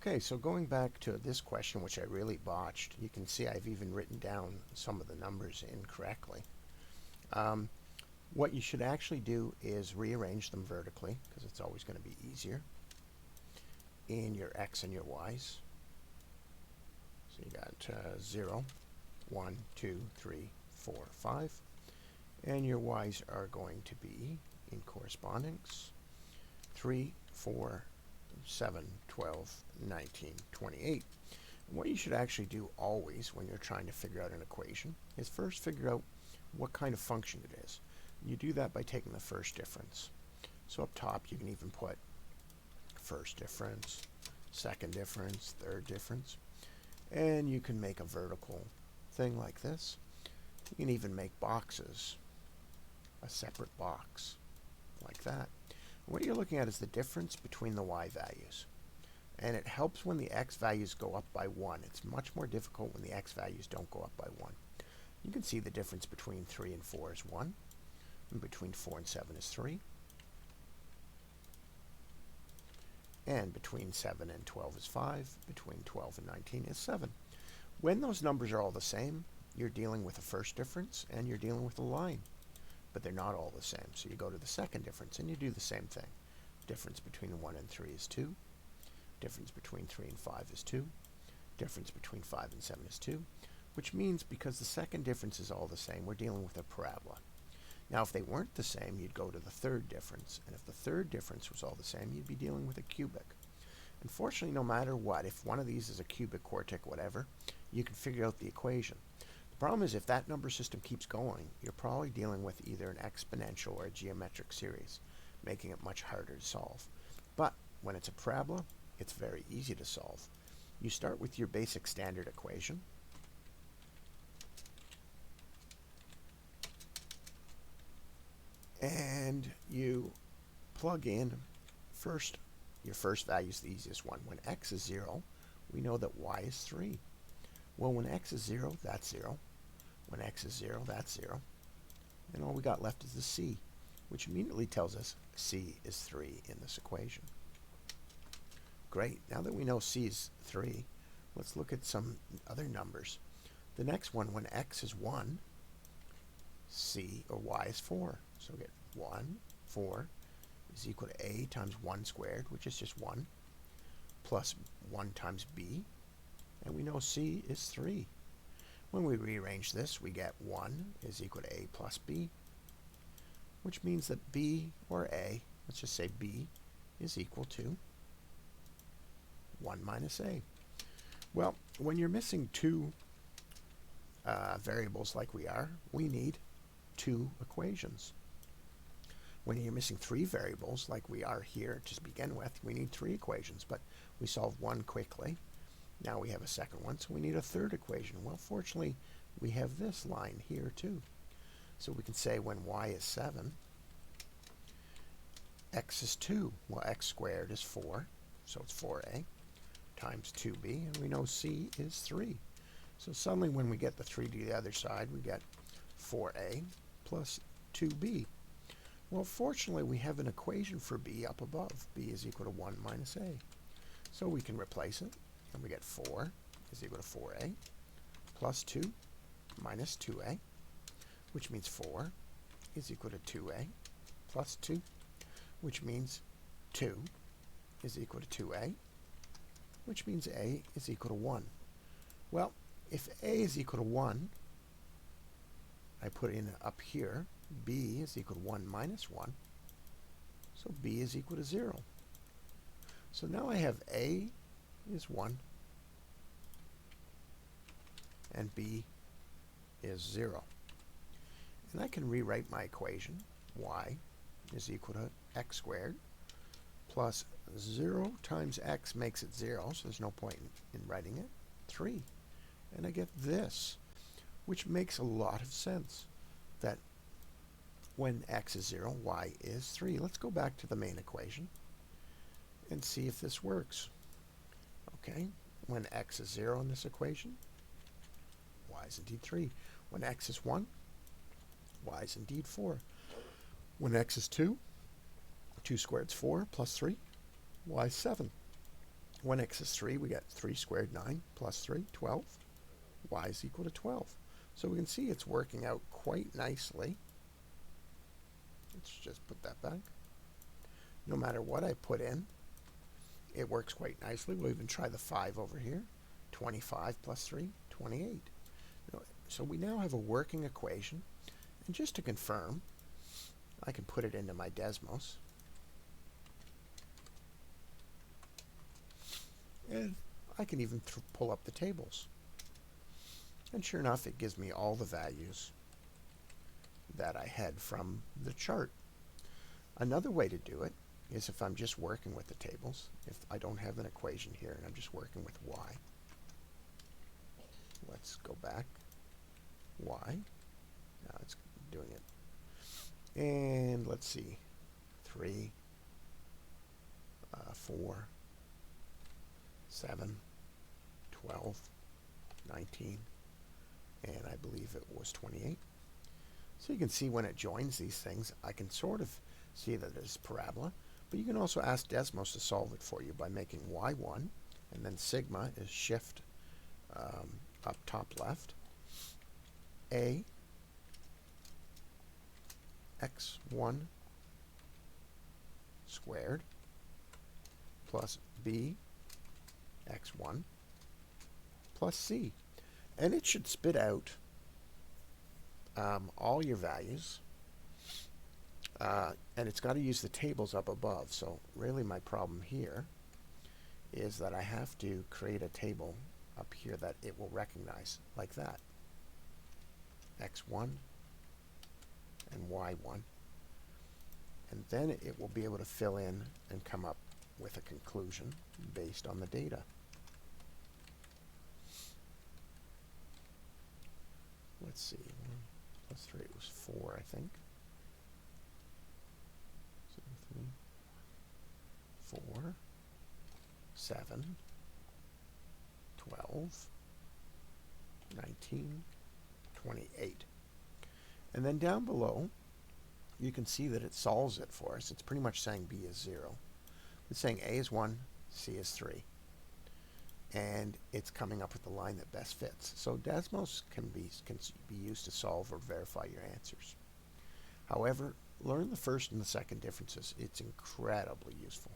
Okay, so going back to this question, which I really botched, you can see I've even written down some of the numbers incorrectly. Um, what you should actually do is rearrange them vertically, because it's always going to be easier, in your x and your y's. So you got 0, 1, 2, 3, 4, 5. And your y's are going to be, in correspondence, 3, 4, 7, 12, 19, 28. And what you should actually do always when you're trying to figure out an equation is first figure out what kind of function it is. You do that by taking the first difference. So up top you can even put first difference, second difference, third difference, and you can make a vertical thing like this. You can even make boxes, a separate box like that. What you're looking at is the difference between the y values. And it helps when the x values go up by 1. It's much more difficult when the x values don't go up by 1. You can see the difference between 3 and 4 is 1. And between 4 and 7 is 3. And between 7 and 12 is 5. Between 12 and 19 is 7. When those numbers are all the same, you're dealing with a first difference and you're dealing with a line. But they're not all the same. So you go to the second difference and you do the same thing. Difference between 1 and 3 is 2. Difference between 3 and 5 is 2. Difference between 5 and 7 is 2. Which means because the second difference is all the same, we're dealing with a parabola. Now if they weren't the same, you'd go to the third difference. And if the third difference was all the same, you'd be dealing with a cubic. Unfortunately, no matter what, if one of these is a cubic, quartic, whatever, you can figure out the equation. The problem is if that number system keeps going, you're probably dealing with either an exponential or a geometric series, making it much harder to solve. But when it's a parabola, it's very easy to solve. You start with your basic standard equation. And you plug in first, your first value is the easiest one. When x is 0, we know that y is 3. Well, when x is 0, that's 0. When x is 0, that's 0. And all we got left is the c, which immediately tells us c is 3 in this equation. Great. Now that we know c is 3, let's look at some other numbers. The next one, when x is 1, c or y is 4. So we get 1, 4 is equal to a times 1 squared, which is just 1, plus 1 times b, and we know c is 3. When we rearrange this, we get 1 is equal to a plus b, which means that b or a, let's just say b, is equal to 1 minus a. Well, when you're missing two variables like we are, we need two equations. When you're missing three variables like we are here to begin with, we need three equations, but we solved one quickly. Now we have a second one, so we need a third equation. Well, fortunately, we have this line here too. So we can say when y is 7, x is 2. Well, x squared is 4, so it's 4a times 2b, and we know c is 3. So suddenly when we get the 3 to the other side, we get 4a plus 2b. Well, fortunately, we have an equation for b up above. b is equal to 1 minus a. So we can replace it, and we get 4 is equal to 4a plus 2 minus 2a, which means 4 is equal to 2a plus 2, which means 2 is equal to 2a, which means a is equal to 1. Well, if a is equal to 1, I put in up here, b is equal to 1 minus 1, so b is equal to 0. So now I have a is 1, and b is 0. And I can rewrite my equation. Y is equal to x squared plus 0 times x makes it 0, so there's no point in writing it, 3. And I get this, which makes a lot of sense, that when x is 0, y is 3. Let's go back to the main equation and see if this works. Okay, when x is 0 in this equation, y is indeed 3. When x is 1, y is indeed 4. When x is 2, 2 squared is 4 plus 3, y is 7. When x is 3, we get 3 squared 9 plus 3, 12. Y is equal to 12. So we can see it's working out quite nicely. Let's just put that back. No matter what I put in, it works quite nicely. We'll even try the 5 over here. 25 plus 3, 28. So we now have a working equation. And just to confirm, I can put it into my Desmos. And I can even pull up the tables. And sure enough, it gives me all the values that I had from the chart. Another way to do it is if I'm just working with the tables, if I don't have an equation here and I'm just working with y. Let's go back. Y. Now it's doing it. And let's see. 3, 4, 7, 12, 19, and I believe it was 28. So you can see when it joins these things, I can sort of see that it's parabola, but you can also ask Desmos to solve it for you by making y1, and then sigma is shift up top left, a x1 squared plus b x1 plus c. And it should spit out all your values. And it's got to use the tables up above. So really my problem here is that I have to create a table up here that it will recognize, like that. x1 and y1. And then it will be able to fill in and come up with a conclusion based on the data. Let's see, 1 plus 3 was 4, I think. So 3, 4, 7, 12, 19, 28. And then down below, you can see that it solves it for us. It's pretty much saying B is 0. It's saying A is 1, C is 3. And it's coming up with the line that best fits. So Desmos can be used to solve or verify your answers. However, learn the first and the second differences. It's incredibly useful.